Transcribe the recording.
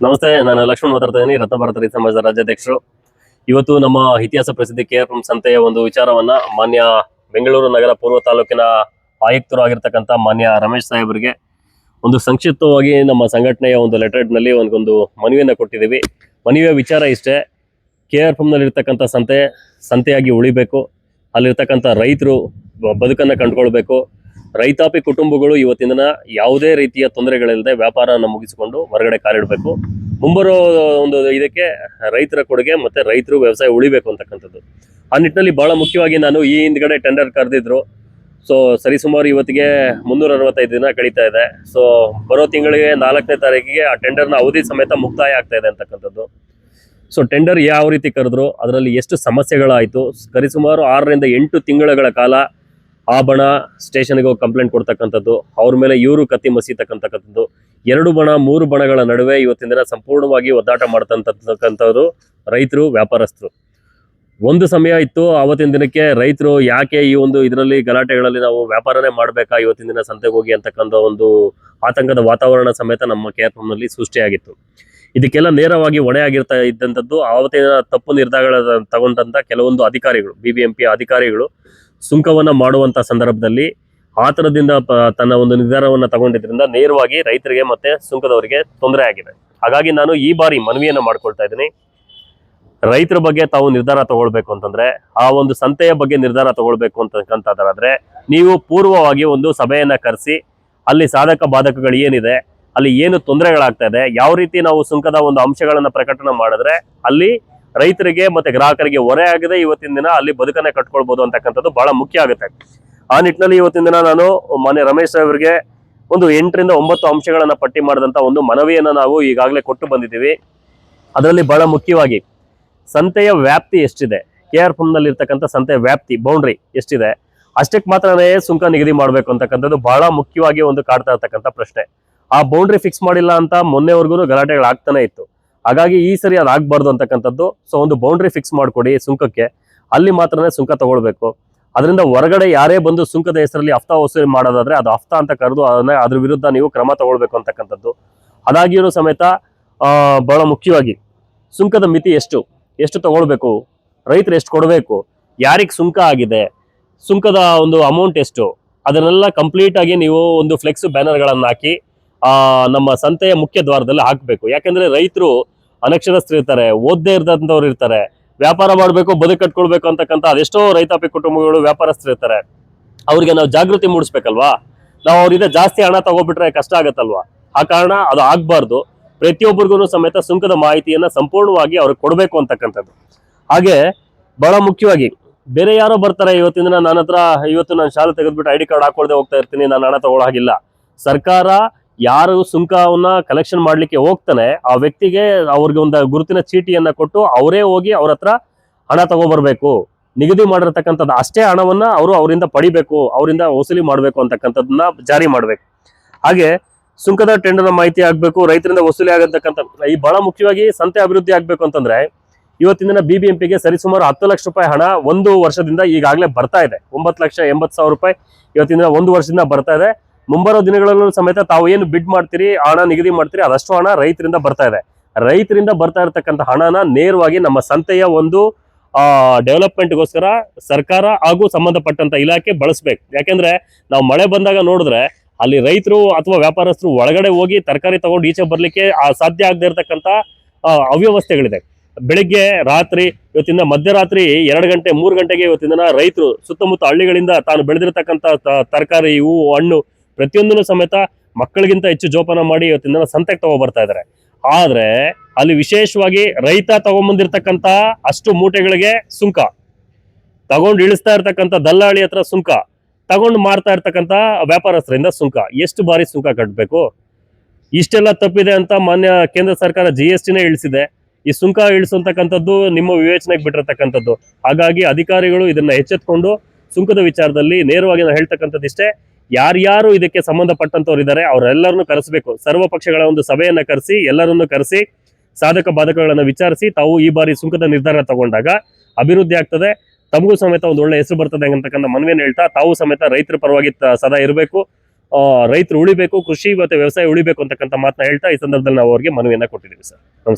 ನಮಸ್ತೆ, ನಾನು ಲಕ್ಷ್ಮಣ್ ಮಾತಾಡ್ತಾ ಇದ್ದೀನಿ, ರತ್ನ ಭಾರತ ರೈತ ಸಮಾಜದ ರಾಜ್ಯಾಧ್ಯಕ್ಷರು. ಇವತ್ತು ನಮ್ಮ ಇತಿಹಾಸ ಪ್ರಸಿದ್ಧಿ KRM ಸಂತೆಯ ಒಂದು ವಿಚಾರವನ್ನ ಮಾನ್ಯ ಬೆಂಗಳೂರು ನಗರ ಪೂರ್ವ ತಾಲೂಕಿನ ಆಯುಕ್ತರು ಆಗಿರ್ತಕ್ಕಂಥ ಮಾನ್ಯ ರಮೇಶ್ ಸಾಹೇಬರಿಗೆ ಒಂದು ಸಂಕ್ಷಿಪ್ತವಾಗಿ ನಮ್ಮ ಸಂಘಟನೆಯ ಒಂದು ಲೆಟರ್ ನಲ್ಲಿ ಒಂದು ಮನವಿಯನ್ನು ಕೊಟ್ಟಿದ್ದೀವಿ. ಮನವಿಯ ವಿಚಾರ ಇಷ್ಟೇ: KRM ನಲ್ಲಿ ಇರ್ತಕ್ಕಂಥ ಸಂತೆಯಾಗಿ ಉಳಿಬೇಕು. ಅಲ್ಲಿರ್ತಕ್ಕಂಥ ರೈತರು ಬದುಕನ್ನು ಕಂಡುಕೊಳ್ಬೇಕು. ರೈತಾಪಿ ಕುಟುಂಬಗಳು ಇವತ್ತಿನ ದಿನ ಯಾವುದೇ ರೀತಿಯ ತೊಂದರೆಗಳಿಲ್ಲದೆ ವ್ಯಾಪಾರವನ್ನು ಮುಗಿಸಿಕೊಂಡು ಹೊರಗಡೆ ಕಾಲಿಡಬೇಕು. ಮುಂಬರೋ ಒಂದು ಇದಕ್ಕೆ ರೈತರ ಕೊಡುಗೆ ಮತ್ತೆ ರೈತರು ವ್ಯವಸಾಯ ಉಳಿಬೇಕು ಅಂತಕ್ಕಂಥದ್ದು. ಆ ನಿಟ್ಟಿನಲ್ಲಿ ಬಹಳ ಮುಖ್ಯವಾಗಿ ನಾನು ಈ ಹಿಂದ್ಗಡೆ ಟೆಂಡರ್ ಕರೆದಿದ್ರು. ಸೊ ಸರಿಸುಮಾರು ಇವತ್ತಿಗೆ 365 ದಿನ ಕಳೀತಾ ಇದೆ. ಸೊ ಬರೋ ತಿಂಗಳಿಗೆ 4ನೇ ತಾರೀಕಿಗೆ ಆ ಟೆಂಡರ್ನ ಅವಧಿ ಸಮೇತ ಮುಕ್ತಾಯ ಆಗ್ತಾ ಇದೆ ಅಂತಕ್ಕಂಥದ್ದು. ಸೊ ಟೆಂಡರ್ ಯಾವ ರೀತಿ ಕರೆದ್ರು, ಅದರಲ್ಲಿ ಎಷ್ಟು ಸಮಸ್ಯೆಗಳಾಯಿತು, ಸರಿಸುಮಾರು 6ರಿಂದ 8 ತಿಂಗಳ ಕಾಲ ಆ ಬಣ ಸ್ಟೇಷನ್ಗೆ ಹೋಗಿ ಕಂಪ್ಲೇಂಟ್ ಕೊಡ್ತಕ್ಕಂಥದ್ದು, ಅವ್ರ ಮೇಲೆ ಇವರು ಕತ್ತಿ ಮಸೀತಕ್ಕಂಥದ್ದು, 2 ಬಣ 3 ಬಣಗಳ ನಡುವೆ ಇವತ್ತಿನ ದಿನ ಸಂಪೂರ್ಣವಾಗಿ ಒದ್ದಾಟ ಮಾಡ್ತಕ್ಕಂಥವ್ರು ರೈತರು, ವ್ಯಾಪಾರಸ್ಥರು. ಒಂದು ಸಮಯ ಇತ್ತು, ಆವತ್ತಿನ ದಿನಕ್ಕೆ ರೈತರು ಯಾಕೆ ಈ ಒಂದು ಇದರಲ್ಲಿ ಗಲಾಟೆಗಳಲ್ಲಿ ನಾವು ವ್ಯಾಪಾರನೇ ಮಾಡಬೇಕಾ ಇವತ್ತಿನ ದಿನ ಸಂತೆಗೆ ಹೋಗಿ ಅಂತಕ್ಕಂಥ ಒಂದು ಆತಂಕದ ವಾತಾವರಣ ಸಮೇತ ನಮ್ಮ KRM ನಲ್ಲಿ ಸೃಷ್ಟಿಯಾಗಿತ್ತು. ಇದಕ್ಕೆಲ್ಲ ನೇರವಾಗಿ ಹೊಣೆ ಆಗಿರ್ತಾ ಇದ್ದಂಥದ್ದು ಆವತ್ತಿನ ತಪ್ಪು ನಿರ್ಧಾರಗಳ ತಗೊಂಡಂತ ಕೆಲವೊಂದು ಅಧಿಕಾರಿಗಳು, BBMP ಅಧಿಕಾರಿಗಳು ಸುಂಕವನ್ನ ಮಾಡುವಂತ ಸಂದರ್ಭದಲ್ಲಿ ಆತರದಿಂದ ತನ್ನ ಒಂದು ನಿರ್ಧಾರವನ್ನ ತಗೊಂಡಿದ್ರಿಂದ ನೇರವಾಗಿ ರೈತರಿಗೆ ಮತ್ತೆ ಸುಂಕದವರಿಗೆ ತೊಂದರೆ ಆಗಿದೆ. ಹಾಗಾಗಿ ನಾನು ಈ ಬಾರಿ ಮನವಿಯನ್ನ ಮಾಡ್ಕೊಳ್ತಾ ಇದ್ದೀನಿ, ರೈತರ ಬಗ್ಗೆ ತಾವು ನಿರ್ಧಾರ ತಗೊಳ್ಬೇಕು ಅಂತಂದ್ರೆ, ಆ ಒಂದು ಸಂತೆಯ ಬಗ್ಗೆ ನಿರ್ಧಾರ ತಗೊಳ್ಬೇಕು ಅಂತಕ್ಕಂಥದ್ದಾದ್ರೆ ನೀವು ಪೂರ್ವವಾಗಿ ಒಂದು ಸಭೆಯನ್ನ ಕರೆಸಿ ಅಲ್ಲಿ ಸಾಧಕ ಬಾಧಕಗಳು ಏನಿದೆ, ಅಲ್ಲಿ ಏನು ತೊಂದರೆಗಳಾಗ್ತಾ ಇದೆ, ಯಾವ ರೀತಿ ನಾವು ಸುಂಕದ ಒಂದು ಅಂಶಗಳನ್ನ ಪ್ರಕಟಣೆ ಮಾಡಿದ್ರೆ ಅಲ್ಲಿ ರೈತರಿಗೆ ಮತ್ತೆ ಗ್ರಾಹಕರಿಗೆ ಹೊರೆ ಆಗದೆ ಇವತ್ತಿನ ದಿನ ಅಲ್ಲಿ ಬದುಕನ್ನ ಕಟ್ಕೊಳ್ಬಹುದು ಅಂತಕ್ಕಂಥದ್ದು ಬಹಳ ಮುಖ್ಯ ಆಗುತ್ತೆ. ಆ ನಿಟ್ಟಿನಲ್ಲಿ ಇವತ್ತಿನ ದಿನ ನಾನು ಮಾನ್ಯ ರಮೇಶ್ ಅವರಿಗೆ ಒಂದು 8ರಿಂದ 9 ಅಂಶಗಳನ್ನ ಪಟ್ಟಿ ಮಾಡಿದಂತ ಒಂದು ಮನವಿಯನ್ನ ನಾವು ಈಗಾಗಲೇ ಕೊಟ್ಟು ಬಂದಿದ್ದೀವಿ. ಅದರಲ್ಲಿ ಬಹಳ ಮುಖ್ಯವಾಗಿ ಸಂತೆಯ ವ್ಯಾಪ್ತಿ ಎಷ್ಟಿದೆ, KRM ನಲ್ಲಿ ಇರ್ತಕ್ಕಂಥ ಸಂತೆಯ ವ್ಯಾಪ್ತಿ ಬೌಂಡ್ರಿ ಎಷ್ಟಿದೆ, ಅಷ್ಟಕ್ಕೆ ಮಾತ್ರನೇ ಸುಂಕ ನಿಗದಿ ಮಾಡಬೇಕು ಅಂತಕ್ಕಂಥದ್ದು ಬಹಳ ಮುಖ್ಯವಾಗಿ ಒಂದು ಕಾಡ್ತಾ ಇರ್ತಕ್ಕಂಥ ಪ್ರಶ್ನೆ. ಆ ಬೌಂಡ್ರಿ ಫಿಕ್ಸ್ ಮಾಡಿಲ್ಲ ಅಂತ ಮೊನ್ನೆವರೆಗೂ ಗಲಾಟೆಗಳಾಗ್ತಾನೆ ಇತ್ತು. ಹಾಗಾಗಿ ಈ ಸರಿ ಅದಾಗಬಾರ್ದು ಅಂತಕ್ಕಂಥದ್ದು. ಸೊ ಒಂದು ಬೌಂಡ್ರಿ ಫಿಕ್ಸ್ ಮಾಡಿಕೊಡಿ ಸುಂಕಕ್ಕೆ, ಅಲ್ಲಿ ಮಾತ್ರನೇ ಸುಂಕ ತಗೊಳ್ಬೇಕು. ಅದರಿಂದ ಹೊರಗಡೆ ಯಾರೇ ಬಂದು ಸುಂಕದ ಹೆಸರಲ್ಲಿ ಹಫ್ತಾ ವಸೂಲಿ ಮಾಡೋದಾದ್ರೆ ಅದು ಹಫ್ತಾ ಅಂತ ಕರೆದು ಅದ್ರ ವಿರುದ್ಧ ನೀವು ಕ್ರಮ ತಗೊಳ್ಬೇಕು ಅಂತಕ್ಕಂಥದ್ದು. ಅದಾಗಿಯೂ ಸಮೇತ ಬಹಳ ಮುಖ್ಯವಾಗಿ ಸುಂಕದ ಮಿತಿ ಎಷ್ಟು ತಗೊಳ್ಬೇಕು, ರೈತರು ಎಷ್ಟು ಕೊಡಬೇಕು, ಯಾರಿಗೆ ಸುಂಕ ಆಗಿದೆ, ಸುಂಕದ ಒಂದು ಅಮೌಂಟ್ ಎಷ್ಟು, ಅದನ್ನೆಲ್ಲ ಕಂಪ್ಲೀಟ್ ಆಗಿ ನೀವು ಒಂದು ಫ್ಲೆಕ್ಸ್ ಬ್ಯಾನರ್ಗಳನ್ನು ಹಾಕಿ ನಮ್ಮ ಸಂತೆಯ ಮುಖ್ಯ ದ್ವಾರದಲ್ಲಿ ಹಾಕಬೇಕು. ಯಾಕಂದ್ರೆ ರೈತರು ಅನಕ್ಷರಸ್ಥರು ಇರ್ತಾರೆ, ಓದದೇ ಇರದಂತವ್ರು ಇರ್ತಾರೆ, ವ್ಯಾಪಾರ ಮಾಡಬೇಕು, ಬದುಕು ಕಟ್ಕೊಳ್ಬೇಕು ಅಂತಕ್ಕಂಥ ಅದೆಷ್ಟೋ ರೈತಾಪಿ ಕುಟುಂಬಗಳು ವ್ಯಾಪಾರಸ್ಥರು ಇರ್ತಾರೆ. ಅವ್ರಿಗೆ ನಾವು ಜಾಗೃತಿ ಮೂಡಿಸ್ಬೇಕಲ್ವಾ. ನಾವು ಅವ್ರಿಂದ ಜಾಸ್ತಿ ಹಣ ತಗೋಬಿಟ್ರೆ ಕಷ್ಟ ಆಗತ್ತಲ್ವಾ. ಆ ಕಾರಣ ಅದು ಆಗ್ಬಾರ್ದು. ಪ್ರತಿಯೊಬ್ಬರಿಗೂ ಸಮೇತ ಸುಂಕದ ಮಾಹಿತಿಯನ್ನ ಸಂಪೂರ್ಣವಾಗಿ ಅವ್ರಿಗೆ ಕೊಡಬೇಕು ಅಂತಕ್ಕಂಥದ್ದು. ಹಾಗೆ ಬಹಳ ಮುಖ್ಯವಾಗಿ ಬೇರೆ ಯಾರೋ ಬರ್ತಾರೆ ಇವತ್ತಿನ ದಿನ ನನ್ನ ಹತ್ರ, ಇವತ್ತು ನಾನು ಶಾಲೆ ತೆಗೆದ್ಬಿಟ್ಟು ID ಕಾರ್ಡ್ ಹಾಕೊಳ್ದೆ ಹೋಗ್ತಾ ಇರ್ತೀನಿ, ನಾನು ಹಣ ತಗೊಳ್ಳೋ ಹಾಗಿಲ್ಲ. ಸರ್ಕಾರ ಯಾರು ಸುಂಕವನ್ನ ಕಲೆಕ್ಷನ್ ಮಾಡ್ಲಿಕ್ಕೆ ಹೋಗ್ತಾನೆ ಆ ವ್ಯಕ್ತಿಗೆ ಅವ್ರಿಗೆ ಒಂದು ಗುರುತಿನ ಚೀಟಿಯನ್ನ ಕೊಟ್ಟು ಅವರೇ ಹೋಗಿ ಅವ್ರ ಹತ್ರ ಹಣ ತಗೊಬರ್ಬೇಕು. ನಿಗದಿ ಮಾಡಿರ್ತಕ್ಕಂಥದ್ದು ಅಷ್ಟೇ ಹಣವನ್ನ ಅವರಿಂದ ಪಡಿಬೇಕು, ಅವರಿಂದ ವಸೂಲಿ ಮಾಡ್ಬೇಕು ಅಂತಕ್ಕಂಥದ್ದನ್ನ ಜಾರಿ ಮಾಡ್ಬೇಕು. ಹಾಗೆ ಸುಂಕದ ಟೆಂಡರ್ನ ಮಾಹಿತಿ ಆಗ್ಬೇಕು, ರೈತರಿಂದ ವಸೂಲಿ ಆಗತಕ್ಕಂಥ ಈ ಬಹಳ ಮುಖ್ಯವಾಗಿ ಸಂತೆ ಅಭಿವೃದ್ಧಿ ಆಗ್ಬೇಕು ಅಂತಂದ್ರೆ ಇವತ್ತಿನ ದಿನ BBMPಗೆ ಸರಿಸುಮಾರು 10 ಲಕ್ಷ ರೂಪಾಯಿ ಹಣ ಒಂದು ವರ್ಷದಿಂದ ಈಗಾಗಲೇ ಬರ್ತಾ ಇದೆ. 9,80,000 ರೂಪಾಯಿ ಇವತ್ತಿನ ದಿನ ಒಂದು ವರ್ಷದಿಂದ ಬರ್ತಾ ಇದೆ. ಮುಂಬರೋ ದಿನಗಳಲ್ಲೂ ಸಮೇತ ತಾವು ಏನು ಬಿಡ್ ಮಾಡ್ತೀರಿ, ಹಣ ನಿಗದಿ ಮಾಡ್ತೀರಿ, ಅದಷ್ಟು ಹಣ ರೈತರಿಂದ ಬರ್ತಾ ಇದೆ. ರೈತರಿಂದ ಬರ್ತಾ ಇರತಕ್ಕಂಥ ಹಣನ ನೇರವಾಗಿ ನಮ್ಮ ಸಂತೆಯ ಒಂದು ಡೆವಲಪ್ಮೆಂಟ್ಗೋಸ್ಕರ ಸರ್ಕಾರ ಹಾಗೂ ಸಂಬಂಧಪಟ್ಟಂತ ಇಲಾಖೆ ಬಳಸ್ಬೇಕು. ಯಾಕೆಂದ್ರೆ ನಾವು ಮಳೆ ಬಂದಾಗ ನೋಡಿದ್ರೆ ಅಲ್ಲಿ ರೈತರು ಅಥವಾ ವ್ಯಾಪಾರಸ್ಥರು ಒಳಗಡೆ ಹೋಗಿ ತರಕಾರಿ ತಗೊಂಡು ಈಚೆ ಬರ್ಲಿಕ್ಕೆ ಸಾಧ್ಯ ಆಗದೆ ಇರತಕ್ಕಂಥ ಅವ್ಯವಸ್ಥೆಗಳಿದೆ. ಬೆಳಿಗ್ಗೆ ರಾತ್ರಿ ಇವತ್ತಿನ ಮಧ್ಯರಾತ್ರಿ 2 ಗಂಟೆ 3 ಗಂಟೆಗೆ ಇವತ್ತಿನ ರೈತರು ಸುತ್ತಮುತ್ತ ಹಳ್ಳಿಗಳಿಂದ ತಾನು ಬೆಳೆದಿರತಕ್ಕಂಥ ತರಕಾರಿ, ಹೂವು, ಹಣ್ಣು ಪ್ರತಿಯೊಂದನ್ನು ಸಮೇತ ಮಕ್ಕಳಿಗಿಂತ ಹೆಚ್ಚು ಜೋಪಾನ ಮಾಡಿ ಇವತ್ತಿನ ಸಂತೆಗೆ ತಗೊಬರ್ತಾ ಇದ್ದಾರೆ. ಆದ್ರೆ ಅಲ್ಲಿ ವಿಶೇಷವಾಗಿ ರೈತ ತಗೊಂಬಂದಿರ್ತಕ್ಕಂಥ ಅಷ್ಟು ಮೂಟೆಗಳಿಗೆ ಸುಂಕ, ತಗೊಂಡು ಇಳಿಸ್ತಾ ಇರ್ತಕ್ಕಂಥ ದಲ್ಲಾಳಿ ಹತ್ರ ಸುಂಕ, ತಗೊಂಡು ಮಾರ್ತಾ ಇರ್ತಕ್ಕಂಥ ವ್ಯಾಪಾರಸ್ಥರಿಂದ ಸುಂಕ, ಎಷ್ಟು ಬಾರಿ ಸುಂಕ ಕಟ್ಟಬೇಕು? ಇಷ್ಟೆಲ್ಲ ತಪ್ಪಿದೆ ಅಂತ ಮಾನ್ಯ ಕೇಂದ್ರ ಸರ್ಕಾರ GSTನೇ ಇಳಿಸಿದೆ. ಈ ಸುಂಕ ಇಳಿಸುವಂತಕ್ಕಂಥದ್ದು ನಿಮ್ಮ ವಿವೇಚನೆಗೆ ಬಿಟ್ಟಿರ್ತಕ್ಕಂಥದ್ದು. ಹಾಗಾಗಿ ಅಧಿಕಾರಿಗಳು ಇದನ್ನ ಎಚ್ಚೆತ್ಕೊಂಡು ಸುಂಕದ ವಿಚಾರದಲ್ಲಿ ನೇರವಾಗಿ ನಾನು ಹೇಳ್ತಕ್ಕಂಥದ್ದು ಇಷ್ಟೇ: ಯಾರ್ಯಾರು ಇದಕ್ಕೆ ಸಂಬಂಧಪಟ್ಟಂತವ್ರು ಇದ್ದಾರೆ ಅವರೆಲ್ಲರನ್ನು ಕರೆಸಬೇಕು. ಸರ್ವ ಪಕ್ಷಗಳ ಒಂದು ಸಭೆಯನ್ನ ಕರೆಸಿ ಎಲ್ಲರನ್ನು ಕರೆಸಿ ಸಾಧಕ ಬಾಧಕಗಳನ್ನ ವಿಚಾರಿಸಿ ತಾವು ಈ ಬಾರಿ ಸುಂಕದ ನಿರ್ಧಾರ ತಗೊಂಡಾಗ ಅಭಿವೃದ್ಧಿ ಆಗ್ತದೆ, ತಮಗೂ ಸಮೇತ ಒಂದು ಒಳ್ಳೆ ಹೆಸರು ಬರ್ತದೆ ಅಂತಕ್ಕಂಥ ಮನವಿಯನ್ನು ಹೇಳ್ತಾ ತಾವು ಸಮೇತ ರೈತರ ಪರವಾಗಿ ಸದಾ ಇರಬೇಕು. ರೈತರು ಉಳಿಬೇಕು, ಕೃಷಿ ಮತ್ತೆ ವ್ಯವಸಾಯ ಉಳಿಬೇಕು ಅಂತಕ್ಕಂಥ ಮಾತನ್ನ ಹೇಳ್ತಾ ಈ ಸಂದರ್ಭದಲ್ಲಿ ನಾವು ಅವ್ರಿಗೆ ಮನವಿಯನ್ನ ಕೊಟ್ಟಿದ್ದೀವಿ ಸರ್.